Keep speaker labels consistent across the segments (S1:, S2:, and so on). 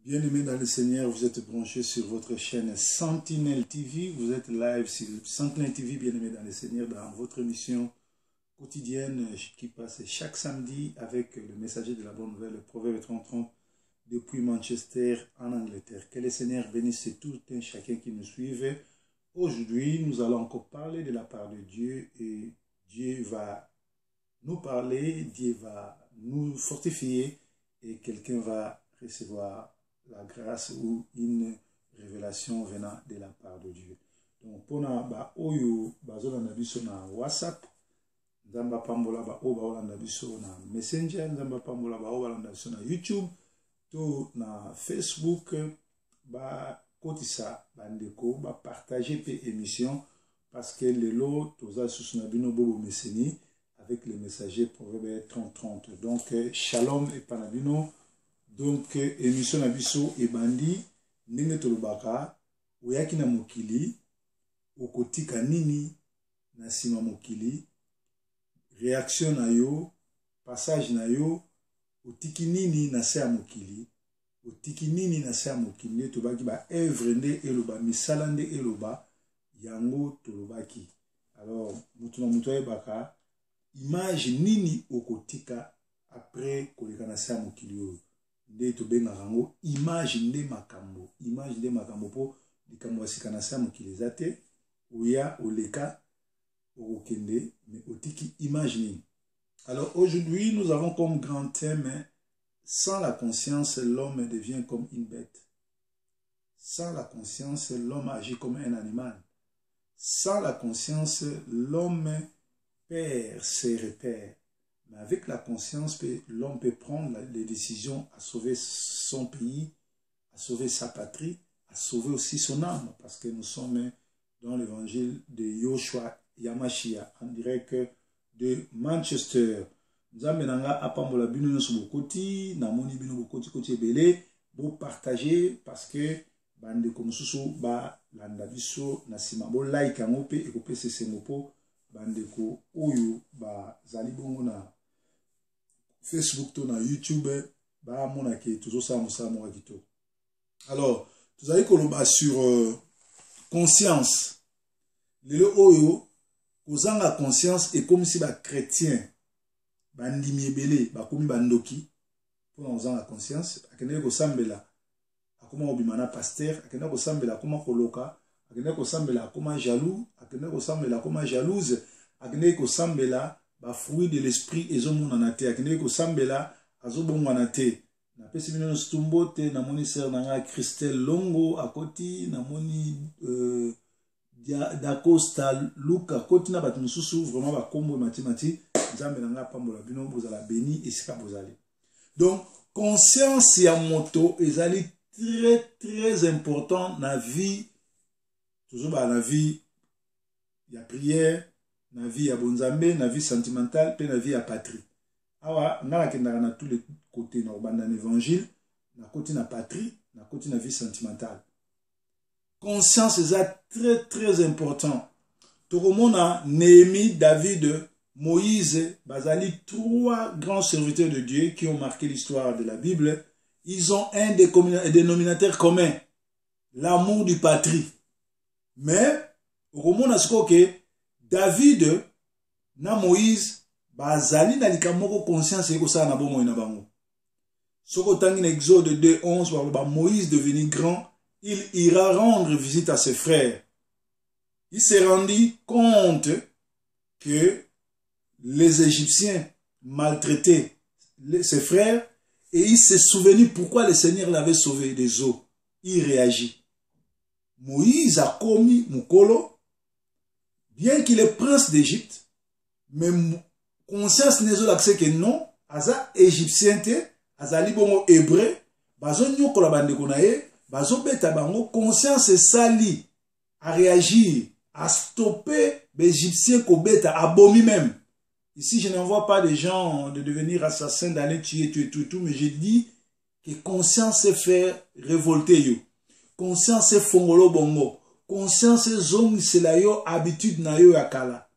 S1: Bien-aimés dans le Seigneur, vous êtes branchés sur votre chaîne Sentinelle TV. Vous êtes live sur Sentinelle TV, bien-aimés dans le Seigneur, dans votre émission quotidienne qui passe chaque samedi avec le messager de la bonne nouvelle, le Proverbe 30 depuis Manchester en Angleterre. Que le Seigneur bénisse tout un chacun qui nous suive. Aujourd'hui, nous allons encore parler de la part de Dieu et Dieu va nous parler, Dieu va nous fortifier et quelqu'un va recevoir la grâce ou une révélation venant de la part de Dieu. Donc, pour ba oyo bazolanda biso na WhatsApp, nzamba pambola ba o balanda biso na Messenger, nzamba pambola ba o balanda biso na YouTube, to na Facebook, ba kotisa bandeko, ba partager pe émission parce que le lot toza sous na bino bobo meseni avec le messager Proverbe 30-30. Donc, shalom et panabino. Donc, émission na biso ebandi ndenge tolobaka oyaki na mokili okotika nini na sima mokili, réaction na yo, passage na yo, otiki nini na se ya mokili, otiki nini na se ya mokili, nde tobaki ba œuvre nde eloba, misala nde eloba, yango tolobaki. Alors, mutu na mutu ayebaka image nini okotika après koleka na se ya mokili oyo. Nde tobenga rango image nde makambo po likambo asika na sa mokili zate oya oleka okende mais otiki image nini. Alors aujourd'hui nous avons comme grand thème: sans la conscience l'homme devient comme une bête. Sans la conscience l'homme agit comme un animal. Sans la conscience l'homme perd ses repères. Mais avec la conscience, l'homme peut prendre les décisions à sauver son pays, à sauver sa patrie, à sauver aussi son âme. Parce que nous sommes dans l'évangile de Yoshua Yamashia, en direct de Manchester. Nous avons apambola bino nyonso bokoti, namoni bino bokoti koti ebele, bo partager parce que bande comme susu ba landa biso na sima bo like yango pe ekopesa sengo po bandeko oyo ba zali bongo na Facebook to na YouTube ba mona ke toujours ça musa mo akito. Alors vous allez koloba sur conscience. Le oyo kozanga conscience et comme si ba chrétien ba ndimi ebele ba komi bandoki pour ozanga conscience akende ko sambela akoma obimana pasteur akende ko sambela akoma koloka akende ko sambela akoma jaloux akende ko sambela akoma jalouse akende ko sambela ba fruit de l'esprit ezomona na te akende ko sambela azobongwa na te na pesi bino stumbo te na moni sœur nanga Christelle Longo akoti na moni Dacosta Luka koti na bato mususu vraiment ba kombo matimati nzambe nanga pambola bino bozala béni esika bozali. Donc conscience ya moto ezali très important na vie, toujours ba na vie ya prière, na vie ya bonzambe, na vie sentimentale, pe na vie ya patrie. Awa ngala kendaka na tous les côtés na banda l'évangile, na côté na patrie, na côté na vie sentimentale. Conscience est très important. Tokomona Néhémie, David, Moïse, bazali, trois grands serviteurs de Dieu qui ont marqué l'histoire de la Bible. Ils ont un dénominateur commun, l'amour du patrie. Mais tokomona siko ke David na Moïse bazali na likamoko conscience eko sa na bomo na bango. Soko tangi na Exode 2:11 ba Moïse devenu grand, il ira rendre visite à ses frères. Il s'est rendu compte que les Égyptiens maltraitaient ses frères et il s'est souvenu pourquoi le Seigneur l'avait sauvé des eaux. Il réagit. Moïse a commis mukolo. Bien qu'il est prince d'Égypte, mais conscience n'est l'accès que non, aza égyptien te, aza libongo hébreu, bazo nyokola bandeko na ye, bazo beta bango, conscience sali à réagir, à stopper les égyptiens ko beta, abomi même. Ici, je n'envoie pas des gens de devenir assassins, d'aller tuer, tout, mais je dis que conscience c'est faire révolter yo. Conscience c'est fongolo bongo. Conscience zong sela yo habitude na yo ya kala.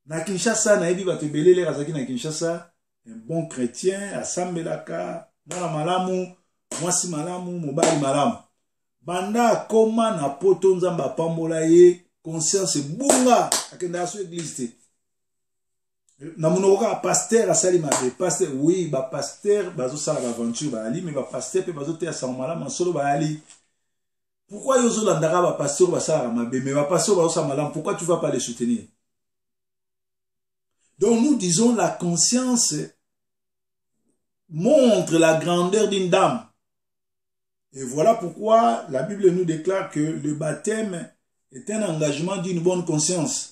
S1: Na Kinshasa na ebi bato belele razaki na Kinshasa, un bon chrétien asambelaka na malamu mwasi malamu mobali malamu banda koma na poto nzamba pambola ye conscience bunga akenda so église te na munoka pasteur asali mabe pasteur oui ba pasteur bazo sala ba aventure ba ali mais ba pasteur pe bazo te sa malamu solo ba ali. Pourquoi yozo landaka ba pasteur ba sala mabe mais ba pasteur bazo sala malamu, pourquoi tu vas pas les soutenir? Donc nous disons la conscience montre la grandeur d'une dame. Et voilà pourquoi la Bible nous déclare que le baptême est un engagement d'une bonne conscience.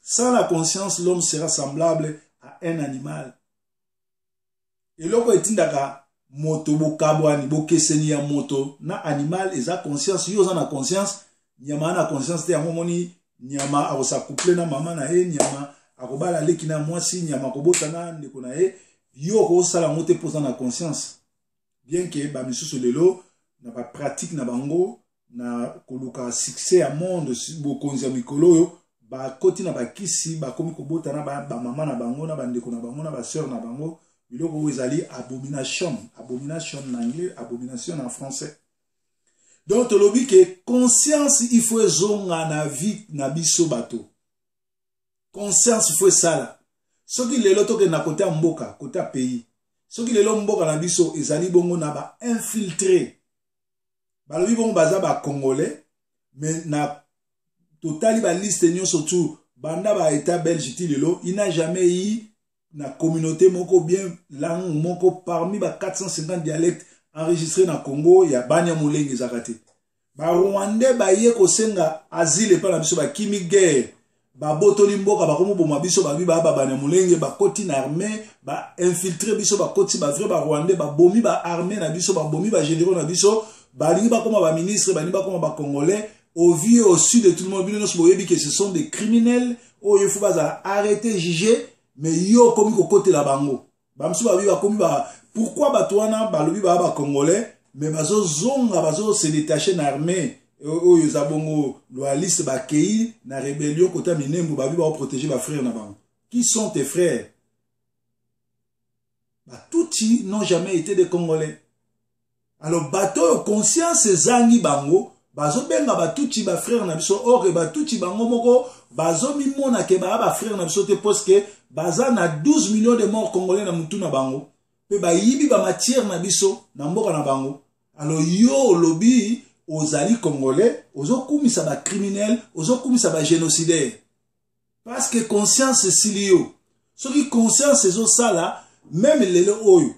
S1: Sans la conscience, l'homme sera semblable à un animal. Et loko etindaka moto bokabwani bokeseni ya moto na animal eza conscience yo za na conscience nyama na conscience te yango moni nyama akosa couple na mama na ye nyama akobala leki na mwasi nyama kobota na ndeko na ye yo ko sala mote poza na conscience. Bien que ba misusu lelo na ba pratique na bango na koluka succès à monde bokonzi ya mikolo yo ba koti na ba kisi ba komi kobota na ba mama na bango na ba ndeko na bango na ba sœur na bango biloko ezali abomination en anglais, abomination en français. Donc tolobi que conscience il faut zonga na vie na biso bato. Conscience il faut ça. Soki lelo toke na côté mboka, côté pays. Soki lelo mboka na biso ezali bongo na ba infiltré. Balobi bongo baza ba congolais mais na totali ba liste nyo surtout banda ba état belge ti lelo, il n'a jamais eu na communauté moko bien langue moko parmi ba 450 dialectes enregistrés na Congo ya banya mulenge zakate. Ba Rwandais ba ye ko senga asile pa na biso ba kimi guerre. Ba botoli mboka ba komo boma biso ba bi ba banya mulenge ba koti na armée ba infiltrer biso ba koti ba vrai ba Rwandais ba bomi ba armée na biso ba bomi ba généraux na biso ba lingi ba koma ba ministre ba lingi ba koma ba congolais au vu au sud de tout le monde bino so boyebi que ce sont des criminels oh il faut pas arrêter juger. Mais yo komi kokote la bango. Bamsu ba biba komi ba pourquoi batouana balobi ba congolais mais bazo zonga bazo se détacher na armée oyo zabongo loyaliste ba kei na rébellion kota minembo ba biba protéger ba frères na bango. Qui sont tes frères? Ba touti n'ont jamais été des Congolais. Alors bato conscience zangi bango bazo benga batuti ba frère na biso or batuti bango moko bazo mimona ke ba frère na biso te parce que baza na 12 millions de morts congolais na mutu na bango pe ba yibi ba matière na biso na mboka na bango. Alors yo lobby ozali congolais ozo kumisa ba criminel ozo kumisa ba génocidaire parce que conscience silio soki conscience ezo sala même lelo oyo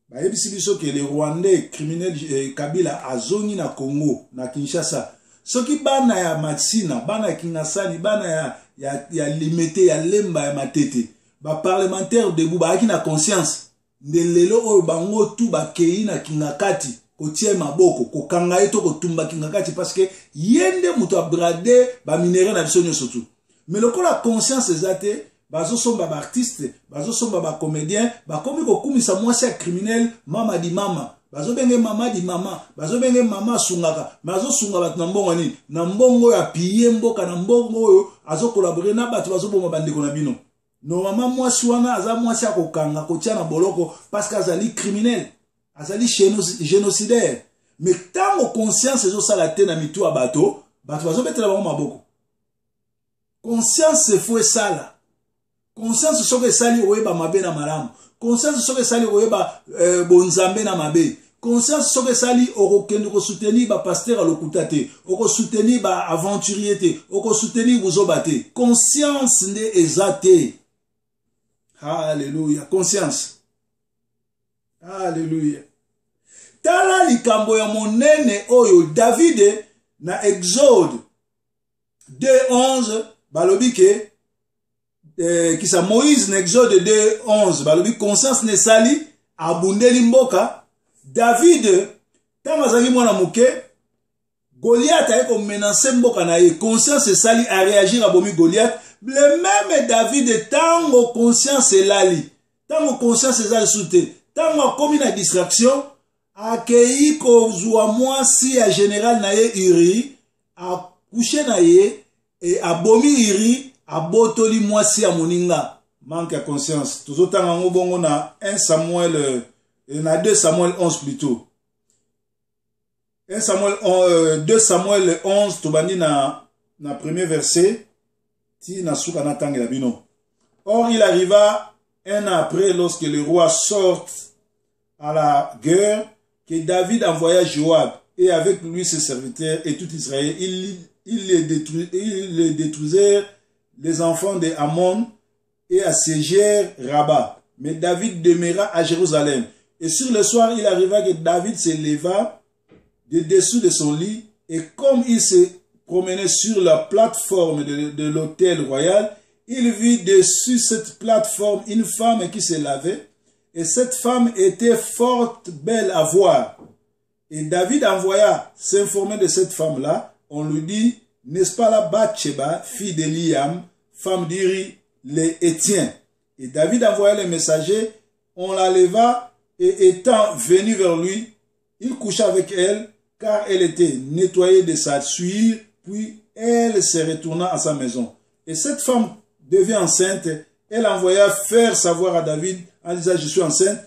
S1: ba yebisi biso que les Rwandais criminels Kabila azongi na Congo na Kinshasa soki bana ya Matsina bana ya Kingasani bana ya Limete ya Lemba ya Matete ba parlementaire debout ba aki na conscience de lelo oyo bango tu ba kei na Kingakati kotie maboko kokanga eto kotumba Kingakati parce que yende muto abrade ba minere na biso nyonso tu mais lokola conscience ezate bazo somba ba artiste bazo somba ba comédien ba komi ko kumisa mwasi criminel mama di mama bazo benge mama di mama bazo benge mama sungaka bazo sunga bat na mbongo nini na mbongo ya piye mboka na mbongo oyo azo collaborer na bato bazo bomba bandeko na bino no mama mwasi wana aza mwasi akokanga kotia na boloko parce que azali criminel azali génocidaire mais tango conscience ezo sala te na mitu ya bato bazo betela bango maboko. Conscience faut sala. Conscience soke sali oyeba mabe na malamu. Conscience soke sali oyeba bonzambe na mabe. Conscience soke sali okokende ko soutenir ba pasteur alokuta te, oko soutenir ba aventurier te, oko soutenir buzoba te. Conscience nde ezate. Alléluia. Conscience. Alléluia. Tala likambo ya monene oyo David na Exode 2:11 balobi ke qui sa Moïse na Exode 2:11 balobi conscience ne sali abundeli mboka. David tanga zaki mwana muke Goliath ayeko menacer mboka na ye conscience sali a réagir a bomi Goliath. Le même David tango conscience elali tango conscience ezali soute tango komi na distraction akei ko zwa mwasi ya général na ye Uri a couché na ye et a bomi Uri a botoli mwasi ya moninga. Manque ya conscience tozotanga ngo bongo na 1 Samuel na 2 Samuel 11 plutôt. 2 Samuel 11, tobandi na premier verset, ti na souka na tangi la bino. Or, il arriva un an après, lorsque le roi sort à la guerre, que David envoya Joab, et avec lui ses serviteurs et tout Israël, ils détruisèrent les enfants de Ammon et assiégèrent Rabat. Mais David demeura à Jérusalem. Et sur le soir, il arriva que David se leva de dessous de son lit, et comme il se promenait sur la plateforme de l'autel royal, il vit dessus cette plateforme une femme qui se lavait, et cette femme était fort belle à voir. Et David envoya s'informer de cette femme-là. On lui dit, n'est-ce pas la Bathsheba, fille d'Eliam, femme d'Iri, les Étiens? Et David envoya les messagers, on la leva, et étant venu vers lui, il coucha avec elle, car elle était nettoyée de sa suie, puis elle se retourna à sa maison. Et cette femme devient enceinte, elle envoya faire savoir à David, en disant, je suis enceinte.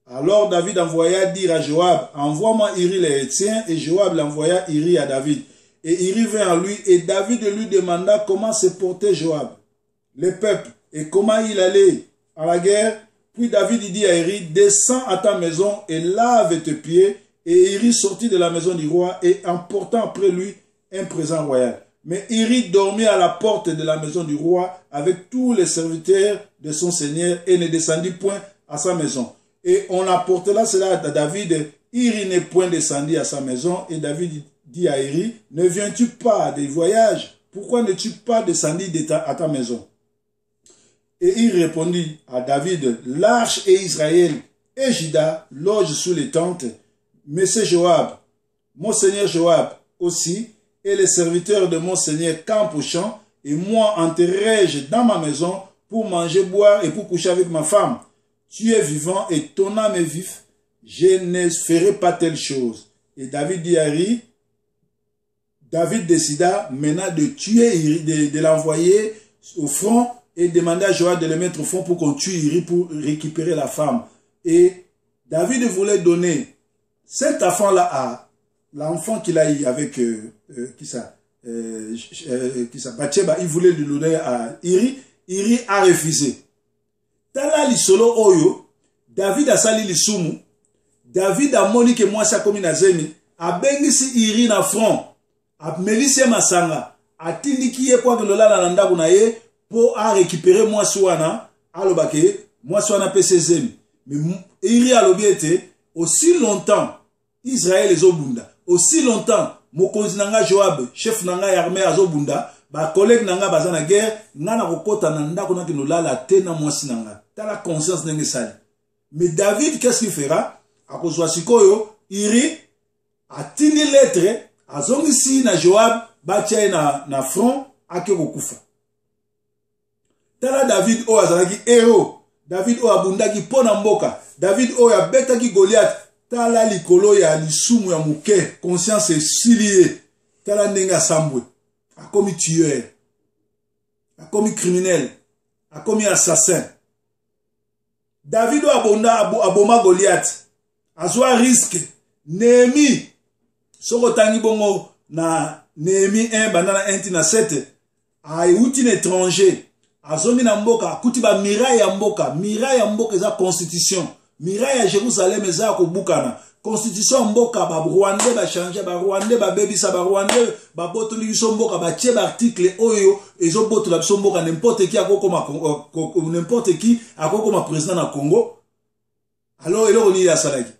S1: Alors David envoya dire à Joab, envoie-moi Iri les Hétiens, et Joab l'envoya Iri à David. Et Iri vint à lui, et David lui demanda comment se portait Joab, le peuple, et comment il allait à la guerre. Puis David dit à Iri, descends à ta maison et lave tes pieds. Et Iri sortit de la maison du roi et emportant après lui un présent royal. Mais Iri dormit à la porte de la maison du roi avec tous les serviteurs de son seigneur et ne descendit point à sa maison. Et on apportera cela à David. Iri n'est point descendu à sa maison. Et David dit à Iri, ne viens-tu pas des voyages? Pourquoi n'es-tu pas descendu à ta maison? Et il répondit à David, l'arche et Israël et Juda logent sous les tentes. Mais c'est Joab, mon seigneur Joab aussi, et les serviteurs de mon seigneur campent au champ, et moi enterrai-je dans ma maison pour manger, boire et pour coucher avec ma femme. Tu es vivant et ton âme est vif, je ne ferai pas telle chose. Et David dit à Iri, David décida maintenant de tuer Iri, de l'envoyer au front et demander à Joab de le mettre au front pour qu'on tue Iri pour récupérer la femme. Et David voulait donner cet enfant-là à l'enfant qu'il a eu avec Bathsheba, il voulait lui donner à Iri. Iri a refusé. Tala lisolo oyo, David a sali lisumu, David a moni que moi sa komi na zemi, a bengisi Iri na front, a melisi masanga, a tindiki ye kwa kelola na nanda kuna ye, pour a récupérer moi suana, alobake, moi suana pese zemi. Mais Iri a l'obiete, aussi longtemps, Israël est Zobunda. Aussi longtemps, Mokonzi nanga Joab, chef nanga armée à Zobunda, ba collègue nanga bazana guerre, nana kokota nanda kona kinola la tena mwasi nanga. T'as la conscience nenge sali. Mais David, qu'est-ce qu'il fera? A kozwa sikoyo, Iri, a tini lettre, a zongisi na Joab, batia na front, ake kokufa. T'as David o azalaki héros. David o abundaki pona mboka. David o ya betaki Goliath. Tala likolo ya lisumu ya muke. Conscience esilie. Tala ndenga sambwe. Akomi tueur. Akomi criminel. Akomi assassin. David o aboma Goliath. Azwa risque. Néhémie. Soko tangi bongo na Néhémie 1 bandana 1 na 7. A euti étranger. Azomi na mboka, akuti ba miraille ya mboka. Miraille ya mboka eza constitution. Miraille ya Jérusalem eza kobukana. Constitution mboka ba Rwandais ba changer, ba Rwandais ba bebisa, ba Rwandais ba botoli biso mboka, ba tie ba article oyo ezo botola biso mboka, n'importe qui akokoma président na Congo. Alors eloko ni ya salaki.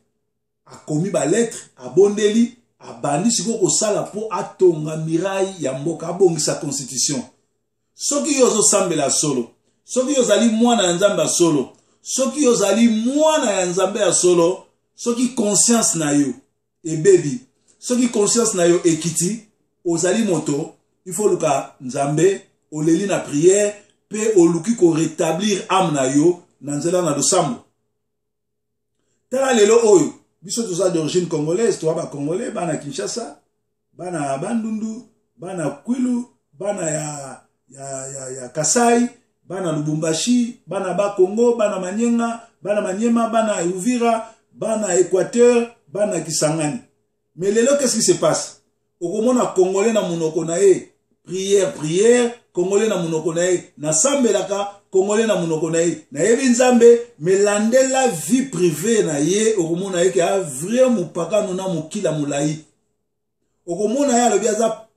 S1: Akomi ba lettre, abondeli, abandi siko ko sala po atonga miraille ya mboka, abongisa constitution. Soki yozo sambela solo, soki yozali mwana ya nzambe solo, soki yozali mwana ya nzambe ya solo, soki conscience na yo ebebi, soki conscience na yo ekiti, ozali moto, il faut luka nzambe, oleli na prière, pe oluki ko rétablir âme na yo, na nzela na losambo. Tala lelo oyo, biso toza d'origine congolaise, toa ba congolais, bana Kinshasa, bana Bandundu, bana Kwilu, bana ya Kasai, bana Lubumbashi, bana Bakongo, bana Maniema, bana Uvira, bana Équateur, bana Kisangani. Mais lelo, qu'est-ce qui se passe? Au moment na Congolais na munoko na ye, prière, prière, Congolais na munoko na ye, na sambelaka, Congolais na munoko na ye, na yebi nzambe, mais la vie privée na ye, au moment na ye, ki a vrai mupaka nona mukila mulayi. Au moment na ye, alobi aza,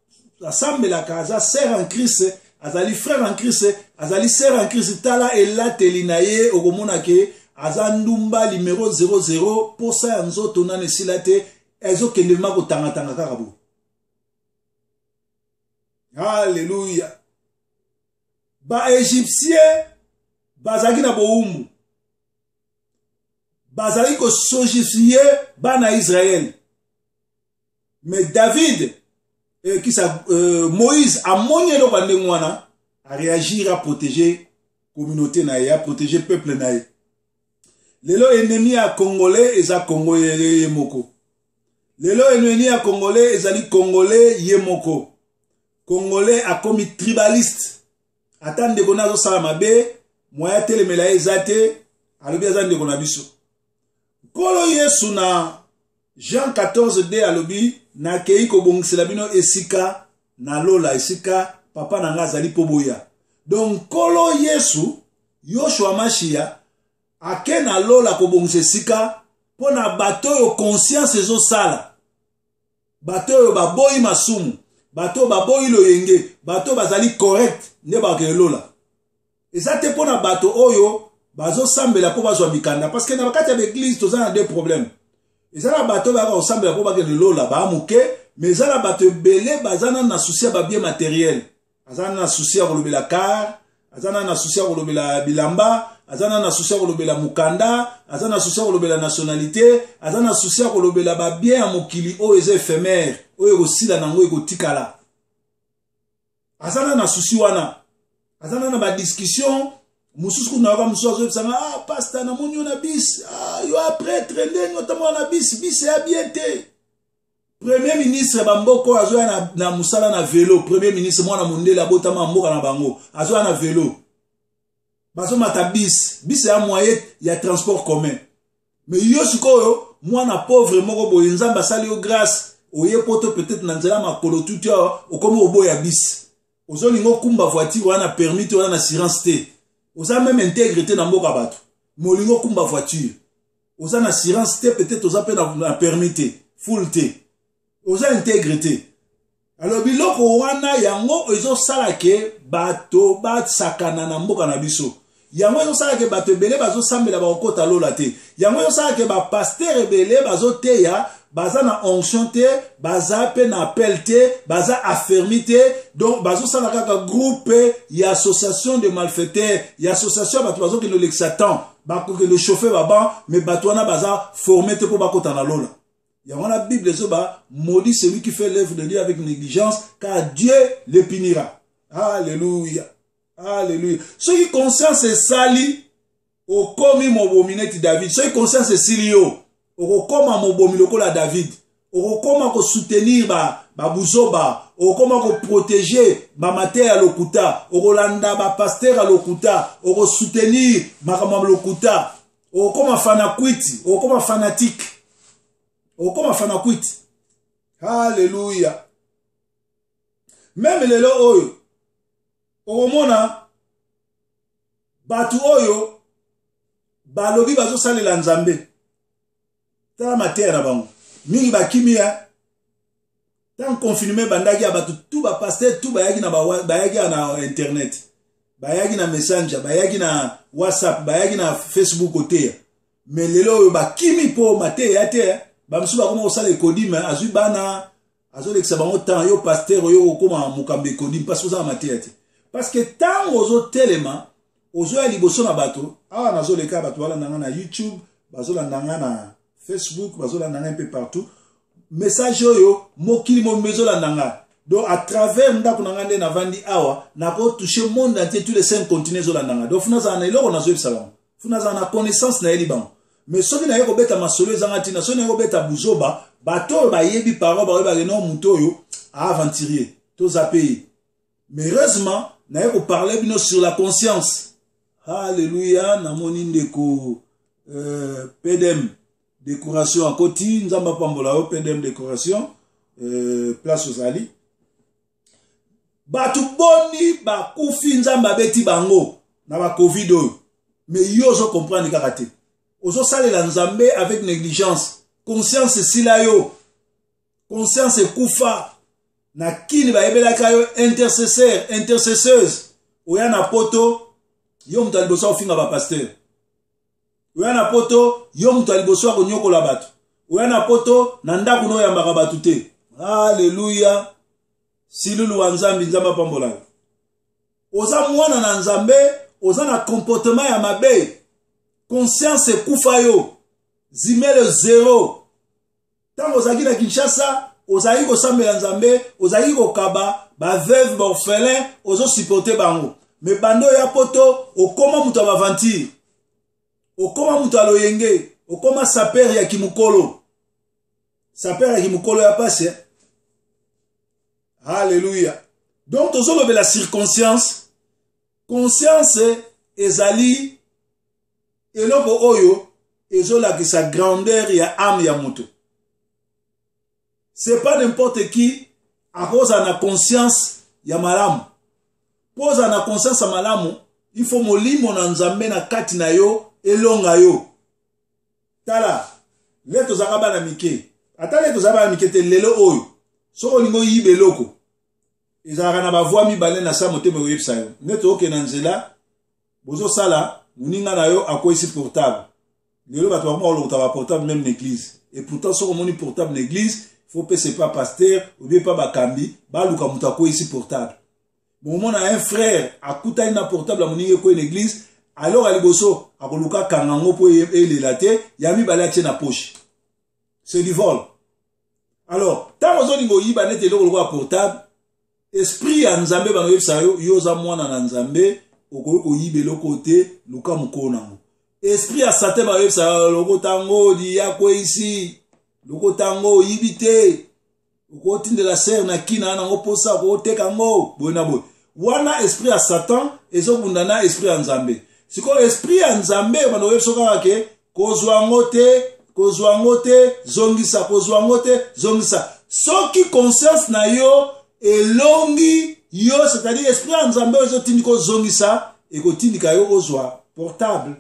S1: sambelaka, aza sœur en Christ, azali frère en Christ, azali sœur en Christ, tala ela telinaye, au moment na ke, azandumba numéro 00, pour ça, anzo tonane silate, ezo kendema ko tanga karabu. Alléluia. Ba égyptien, bazaki na boumbu. Bazali ko sojifié, ba na Israël. Mais David, Moïse a monné le bandengwana, a réagir à protéger communauté naïe, à protéger peuple naïe. Lelo ennemi à Congolais, et à Congolais yemoko. Lelo ennemi à Congolais, et à Congolais yemoko. Congolais a commis tribaliste. Attendez qu'on a zo salamabe, moya telemela ezate, alobi azande qu'on a biso. Kolo Yesu na Jean 14d alobi, na kei ko bongisela bino esika, na lola esika, papa nanga azali poboya. Donc Kolo Yesu, Yoshua Mashia, ake na lola ko bongisela esika, pona bato yo conscience ezo sala. Bato yo baboyi masumu. Bato baboyi lo yenge, bato bazali correct, ne ba ke lola. Eza te pona bato oyo, bazo sambela po bazwa mikanda, parce que na bakati ya l'église toza na deux problèmes. Eza na bato ba ko sambela po ba ke lola ba amuke, mais eza na bato belé bazana na souci ba bien matériel. Azana na souci ya kolobela car, azana na souci ya kolobela bilamba, azana na souci ya kolobela mukanda, azana na souci ya kolobela nationalité, azana na souci ya kolobela ba bien ya mokili o eza éphémère. Oyo kosila nango ekotikala. Azana na susi wana. Azana na ba discussion. Mususu kuna waka mususu azobisanga, ah pasteur na monyo na bis. Ah yo après trende notamment na bis, bis ya bien te. Premier ministre bamboko azoya na musala na vélo, premier ministre mwana mondela botama mboka na bango. Azoya na vélo. Bazo mata bis, bis ya moyen ya transport commun. Mais yo sikoyo mwana pauvre moko boye nzamba sali yo grâce. Oye poto peut-être nanzela makolo tutia okomo obo ya bis. Ozo lingo kumba voiture wana permis te wana assurance te. Oza même intégrité na mboka bato. Molingo kumba voiture. Oza na assurance te peut-être oza pe na permis te, full te. Oza intégrité. Alors biloko wana yango ezo sala ke bato bat sakana na mboka na biso. Yango ezo sala ke bato ebele bazo sambela ba okota lola te. Yango ezo sala ke ba pasteur ebele bazo teya baza na onction te, baza pe na appel te, baza affermi te, donc bazo sala kaka groupe, y association de malfaiteurs, y association bato bazo ke no l'exatan, bako ke le chauffeur baba, mais bato wana baza formé te po bakota na lola. Yango la Bible zo ba maudit celui qui fait l'œuvre de Dieu avec négligence, car Dieu le punira. Alléluia. Alléluia. Ceux qui conscience est sali, au komi mobomineti David, ceux qui conscience est silio, okokoma mobomi lokola David, okokoma ko soutenir ba buzoba, okokoma ko protéger ba mater ya lokuta, okolanda ba pasteur ya lokuta, oko soutenir makama lokuta, okokoma fanakwiti, okokoma fanatique, okokoma fanakwiti. Alléluia. Même lelo oyo okomona batu oyo balobi bazo salela nzambe. Tala matière na bango. Mingi bakimia. Tant confinement bandaki ya batu tout ba pasteur tout bayaki na bayaki na internet. Bayaki na messenger, bayaki na WhatsApp, bayaki na Facebook oteya. Mais lelo oyo bakimi po mateya te. Ba msuba koma osala ekodime azui bana azo lekisa bango temps yo pasteur yo okoma mukambe ekodime parce que ça mateya te. Parce que tant ozo telema ozo ya liboso na bato, awa nazo leka bato wala nanga na YouTube, bazo la nanga na Facebook, bazola nanga un peu partout. Message yo, mokili mo mezola nanga. Donc à travers ndako nanga nde na vandi awa, nako toucher monde entier tous les 5 continents zola nanga. Donc funa za na iloko na zo salon. Funa za na connaissance na eliban. Mais soki na yeko beta masolo zanga tina, soki na yeko beta buzoba, bato ba yebi parole ba no muto yo aventurier. To zape. Mais heureusement, na yeko parler bino sur la conscience. Alléluia, na moni ndeko PDM. décoration à côté, nzamba pambola yo pendem décoration, place aux ali. Batu boni ba kufi nzamba beti bango na ba covid oyo. Mais yo zo comprendre kaka te. Ozo sale la nzambe avec négligence. Conscience sila yo. Conscience kufa. Na kini ba ebelaka yo intercesseur, intercesseuse. Oya na poto yo mutu aliboso ofinga ba pasteur. Oya na poto yo mutu aliboso akonyokola bato. Oya na poto na ndako no yambaka bato te. Alléluia. Silulu wa nzambi nzamba pambola. Oza mwana na nzambe, oza na comportement ya mabe. Conscience kufa yo. Zimele zéro. Tango ozaki na Kinshasa, ozaki kosambela nzambe, ozaki kokaba ba veuve ba orphelin, ozo supporter bango. Me bando ya poto okoma mutu aventure. Okoma mutu aloyenge, okoma saper ya kimukolo. Saper ya kimukolo ya passe. Alléluia. Donc tozo lobe la circonstance, conscience ezali eloko oyo ezola ki sa grandeur ya âme ya mutu. C'est pas n'importe qui à cause na conscience ya malamu. Poza na conscience ya malamu, il faut molimo na nzambe na kati na yo elonga yo. Tala, leto zakaba na mike. Ata leto zakaba na mike te lelo oyo. Soko lingo yibe loko. Ezalaka na bavwa mibale na sa motema oyebisa yo. Neto oke na nzela, bozo sala, muninga na yo akwesi portable. Lelo bato bakoma olokota ba portable même l'église. Et pourtant soko moni portable l'église, faut pas c'est pas pasteur ou bien pas bakambi, ba luka mutu akwesi portable. Bon moment na un frère akuta ina portable muninga ko l'église, alors aliboso akoluka kangango po elelate, ya mibale atie na poche. C'est du vol. Alors, tant que vous avez yiba nete loko loko portable, esprit ya nzambe bano yebisa yo yoza mwana na nzambe okoyiko yibe loko te luka mukona. Esprit ya sate ba yebisa loko tango di yakwe isi, loko tango yibite, okotinde la serre na kina na ngoposa okoteka ngo bona boy. Wana esprit ya Satan ezobundana esprit ya nzambe. Siko esprit ya nzambe bano yebisa kaka ke kozwa ngote zongisa kozwa ngote zongisa soki conscience na yo elongi yo, c'est-à-dire esprit ya nzambe ozo tindiko zongisa ekotindika yo ozwa portable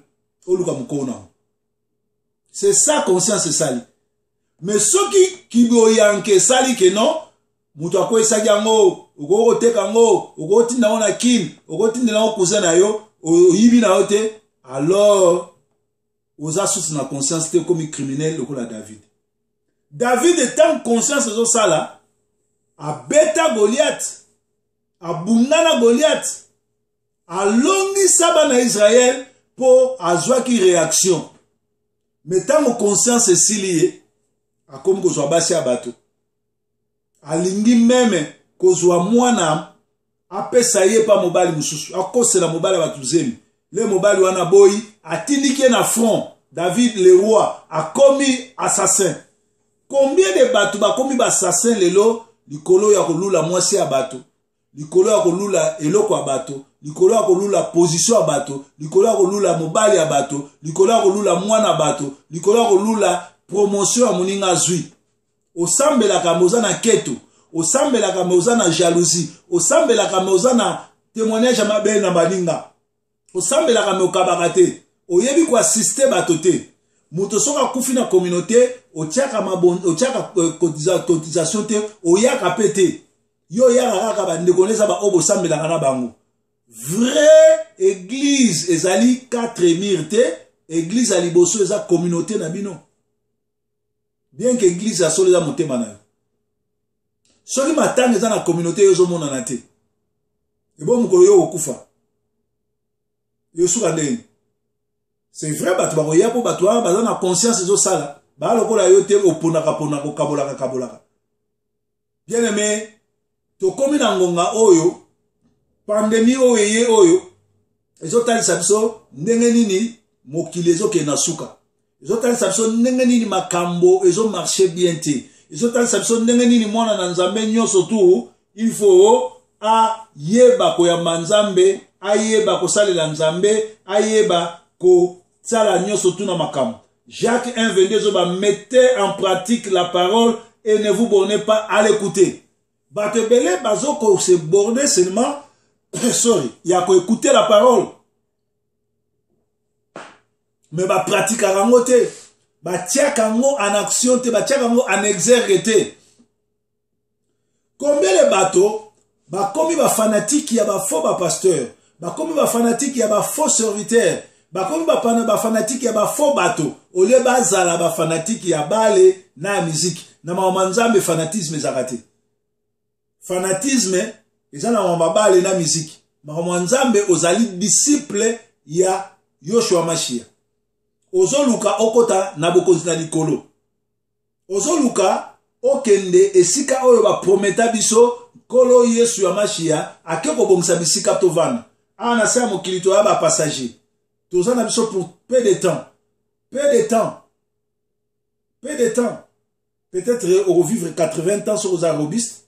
S1: oluka mukona. C'est ça conscience sali. Mais soki kiboyanke sali ke non mutu akwesa yango okoteka ngo okotinda ona kin okotindela okuza na yo oyibi na yo te, alors oza sous na conscience te comme criminel lokola David. David étant conscience de ça là, a beta Goliath, a bundana Goliath, a longi saba na Israël pour azwa ki réaction. Mais tant que conscience est liée, a comme ko basi abato. A lingi meme ko zwa mwana apesa ye pa mobali mususu, a kose la mobali batuzemi. Le mobali wana boy atindike na front. David le roi a commis assassin. Combien de bato ba commis ba assassin lelo likolo ya kolula mwasi ya bato, likolo ya kolula eloko ya bato, likolo ya kolula position ya bato, likolo ya kolula mobali ya bato, likolo ya kolula mwana bato, likolo ya kolula promotion ya moninga zui. Osambelaka moza na keto, osambelaka moza na jalousie, osambelaka moza na témoignage mabe na baninga, osambelaka mokabaka te. Oyebi ko assister bato te. Muto soka kufi na communauté, otiaka cotisation te, oyaka pete. Yo yaka kaka bandekoneza ba obo sambelaka na bango. Vraie église ezali 4 murs te, église aliboso eza communauté na bino. Bien que église a soleza motema na yo. Soki matanga eza na communauté yo zomona na te. Ebo mukolo yo okufa. Yo suka ndeni. C'est vrai, bato bakoya po bato wana baza na conscience ezo sala. Ba lokola yo te oponaka kabolaka. Bien aimé, to komi na ngonga oyo, pandémie oyo, ezo talisa biso ndenge nini mokili ezo ke na suka. Ezo talisa biso ndenge nini makambo ezo marcher bien te. Ezo talisa biso ndenge nini mwana na nzambe nyonso tu, il faut a yeba koyamba nzambe, ayeba kosalela nzambe, ayeba ko sala nyonso tu na makambo. Jacques 1, 22, mettez en pratique la parole et ne vous bornez pas à l'écouter. Batebele, bazoko se borner seulement, sorry, il y a qu'à écouter la parole. Mais ba pratique à rangote, ba tia kango en action, ba tia kango en exergue. Combien les bateaux, ba komi ba fanatique, ya ba faux ba pasteur, ba komi ba fanatique, ya ba faux serviteur, ba komi ba fanatique, ya ba faux bateau, ole ba zala ba fanatique, ya bale na musique, na mamanzambe fanatisme zakate. Fanatisme, eza na mabale na musique. Mamanzambe ozali disciple ya Yoshua Mashia. Ozoluka okota na bokonzi na likolo. Ozoluka okende esika oyo ba prometa biso kolo Yesu ya Mashia akeko bongisa bisika tovana. Ana sa mokili to ya ba passager. Tozana biso pour peu de temps. Peu de temps. Peu de temps. Peut-être au revivre 80 ans sur aux robistes.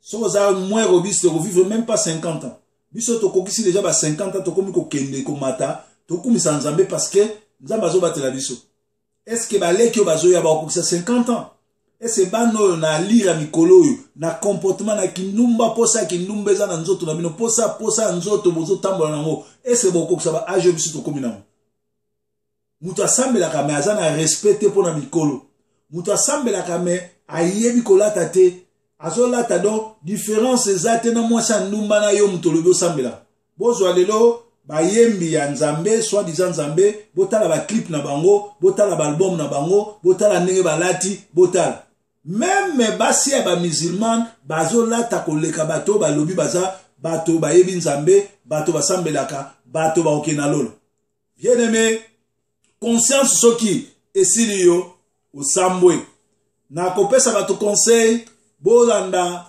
S1: Sur aux moins robistes, revivre même pas 50 ans. Biso to kokisi déjà ba 50 ans to komi ko kende ko mata, to komi sanzambe parce que Nzambazo batela biso. Est-ce que baleki yo bazo ya ba kokisa 50 ans? Est-ce bano na lira mikolo yo na comportement na kinumba posa kinumba za na nzoto na bino posa nzoto bozo tambola nango? Est-ce boko kokisa ba age biso to komi nango? Mutu asambela kame azana respecte pona mikolo. Mutu asambela kame ayebi kolata te. Azolata donc différence ezate na mwasa ndumba na yo mutolobi osambela. Bozwa lelo bayembi ya nzambe, soit disant nzambe, botala ba clip na bango, botala ba album na bango, botala ndenge balati, botala. Même basi ya ba musulman, bazolata koleka bato balobi baza bato bayebi nzambe, bato basambelaka, bato ba okena lolo. Bien aimé, conscience soki esili yo osambwe. Na kopesa bato conseil Bolanda,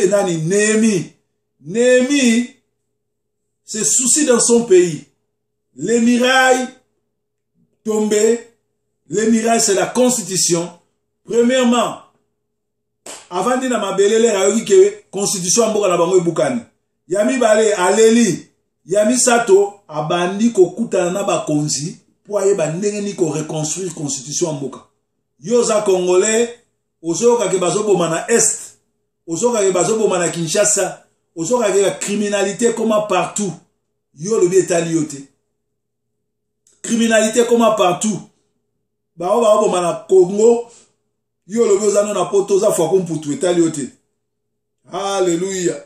S1: nani Néhémie se soucie dans son pays. Les murailles tombées. Les murailles, c'est la constitution. Premièrement, avant de mabelele rayoki ke constitution amboka na bango ebukani. Yami bale aleli, yami sato abandi kokutana na bakonzi pour ayeba ndenge ni ko reconstruire constitution amboka. Yoza congolais ozoka ke bazoboma na est, ozoka ke bazoboma na Kinshasa, ozoka ke la criminalité comme partout. Yo le bietali yote. Criminalité comme partout. Bazoboma na Congo, yo le biozano na potoza fwa kumputu etali yote. Alléluia.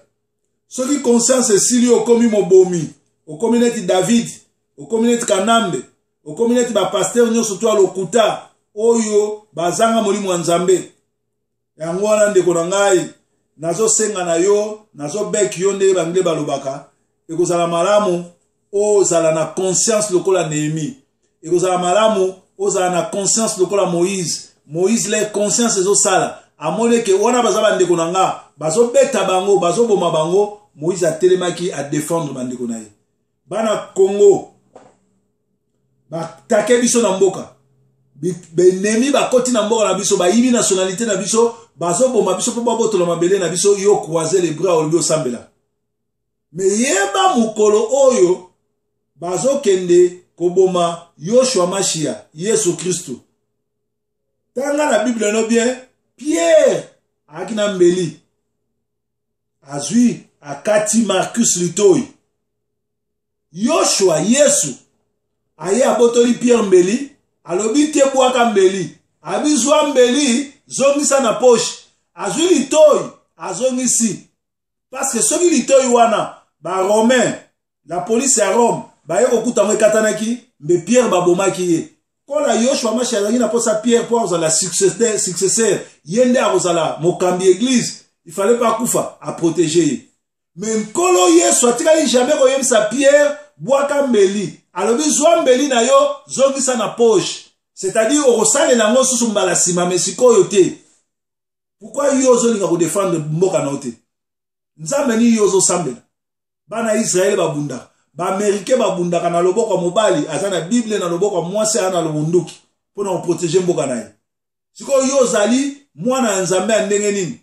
S1: Ce qui conscience est si au komi mobomi, au communauté David, au communauté Kanambe, au communauté ba pasteur nyo surtout à lokuta, oyo bazanga molimo nzambe. Yango wana ndeko na ngai nazo senga na yo nazo bek yo nde bangile balobaka ekozala malamu ozala na conscience lokola Néhémie ekozala malamu ozala na conscience lokola Moïse le conscience ezo sala amone ke wana bazaba ndeko na nga bazo beta bango bazo boma bango Moïse atelemaki a défendre bandeko na ye bana Congo ba take biso na mboka Néhémie bakoti na mboka na biso bayibi nationalité na biso bazo boma biso po babotola mabele na biso yo croiser les bras olbi osambela. Mais yeba mukolo oyo bazo kende koboma Yoshua Mashia Yesu Kristo. Tanga la Bible no bien Pierre akina mbeli azui akati Marcus Litoi. Yoshua Yesu aye abotoli Pierre mbeli alobi te bwaka mbeli abizwa mbeli zongisa na poche azwi litoi azongisi parce que soki litoi wana ba romain la police ya Rome ba yeko kutango ekatanaki mbe Pierre babomaki ye kola Yoshua Mashia azangi na posa Pierre pour ozala successeur yende azala mokambi église il fallait pas kufa à protéger mais nkolo Yesu atikali jamais koyemisa Pierre bwaka mbeli alobi zwa mbeli na yo zongisa na poche. C'est-à-dire, au ressale la mot sous mbala sima mesiko yote. Pourquoi yozo linga ko défendre mboka na yote? Nzambe ni yozo sambela. Bana Israël babunda. Ba Américain babunda kana loboko mobali azana Bible na loboko mwase ana lobunduki. Pona protéger mboka na ye. Siko yozali mwana nzambe ndenge nini?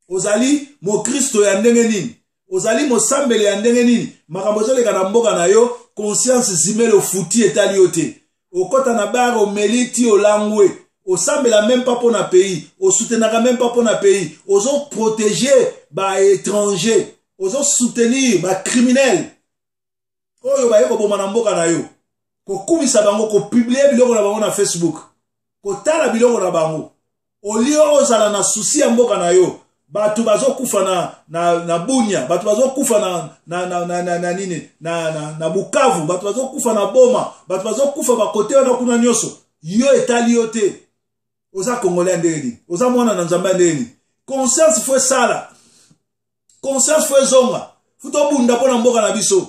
S1: Ozali mo Kristo ya ndenge nini? Ozali mo sambele ya ndenge nini? Makambo zole kana mboka na yo conscience zimelo futi etali yote. okota na bar omeliti olangwe osambela même pas pour na pays osoutenaka même pas pour na pays ozo protéger ba étranger ozo soutenir ba criminel oyo ba yeko boma na mboka na yo ko kumisa bango ko publier biloko na bango na Facebook ko tala biloko na bango olio ozala na souci ya mboka na yo batu bazo kufa na Bunia batu bazo kufa na nini na Bukavu batu bazo kufa na Boma batu bazo kufa ba kote na kuna nyoso yo etali yo te oza Congolais ndeni oza mwana na Nzambe ndeni conscience fwe sala conscience fwe zonga futo bunda pona mboka na biso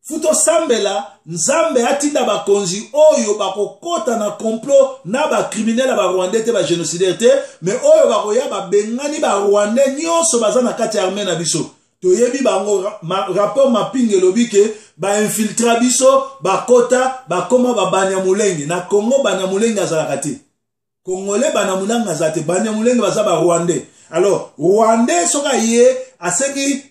S1: futo sambela Nzambe atinda bakonzi oyo bakokota na complot na ba criminel ba Rwandais te ba génocidaire te mais oyo bakoya ba bengani ba Rwandais nyonso baza na kati armée na biso toyebi bango rapport mapping elobike ba infiltra biso bakota bakoma ba Banyamulenge na Congo Banyamulenge azalaka te Congolais Banyamulenge azate Banyamulenge baza ba Rwandais alors Rwandais soka yé aseki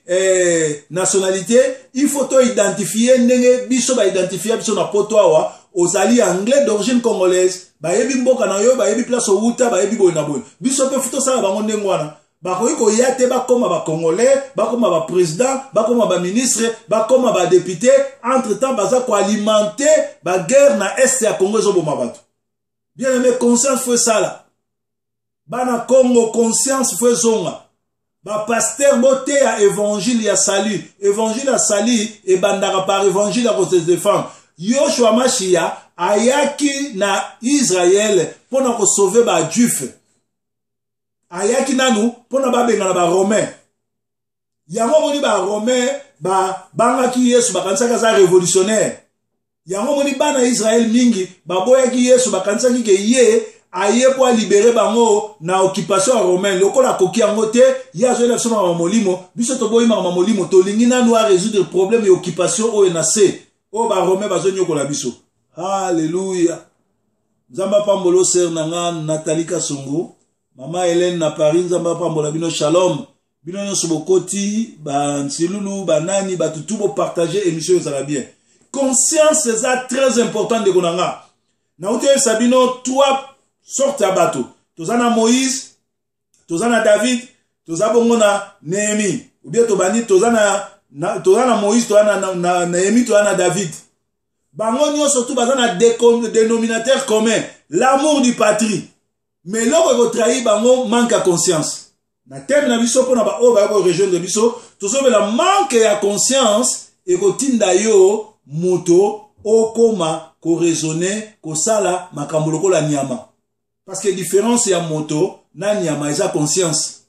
S1: nationalité il faut to identifier ndenge biso ba identifier biso na poto awa ozali anglais d'origine congolaise ba yebi mboka na yo ba yebi place outa ba yebi boy na boy biso pe futo sala bango ndenge wana bakoki koya te bakoma ba congolais bakoma ba président bakoma ba ministre bakoma ba député entre temps baza ko alimenter ba guerre na est ya Congo zo boma bato bien aimé conscience fwe sala bana Congo conscience fwe zonga ba pasteur bote ya évangile ya salut évangile ya salut e bandaka par évangile ya se défendre Yoshua Mashiach ayaki na Israël pona ko sauver ba juif ayaki nanu pona ba benga na ba romain yango moni ba romain ba bangaki Yesu bakansaka za révolutionnaire yango moni bana Israël mingi baboyaki Yesu bakansaki ke ye aye po libérer bango na occupation ya romain lokola koki yango te ya zo election na molimo biso to boyima na molimo to lingi nanu a résoudre problème ya occupation oyo na se o ba romain bazo nyokola biso haleluya nzamba pambolo ser nanga Nathalie Kasongo mama Hélène na Paris nzamba pambola bino shalom bino nyonso bokoti ba nsilulu banani batutu bo partager émission ça va bien conscience c'est ça très important de konanga na uté sabino toi sorte à bateau. Tozana Moïse, tozana David, tozabongo na Néhémie. Ou bien tobani tozana Moïse, tozana Néhémie, tozana David. Bango nyo surtout bazana dénominateur commun, l'amour du patrie. Mais l'homme qui trahit bango manque à conscience. Na thème na biso pona ba o ba ko région de biso, tozobe la manque à conscience et ko tinda yo moto okoma ko raisonner ko sala makambo lokola nyama. Parce que différence ya moto na nyama eza conscience.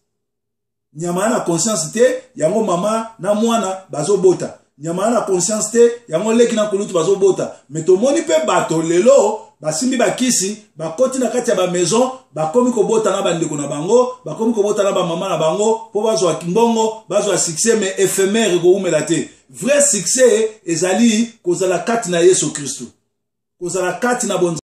S1: Nyama na conscience te yango mama na mwana bazo bota. Nyama na conscience te yango leki na kulutu bazo bota. Mais to moni pe bato lelo basimbi bakisi bakoti na kati ya ba maison bakomi ko bota na bandeko na bango bakomi ko bota na ba mama na bango po bazo akimbongo bazo succès mais éphémère ko umela te. Vrai succès ezali kozala kati na Yesu Kristo. Kozala kati na bon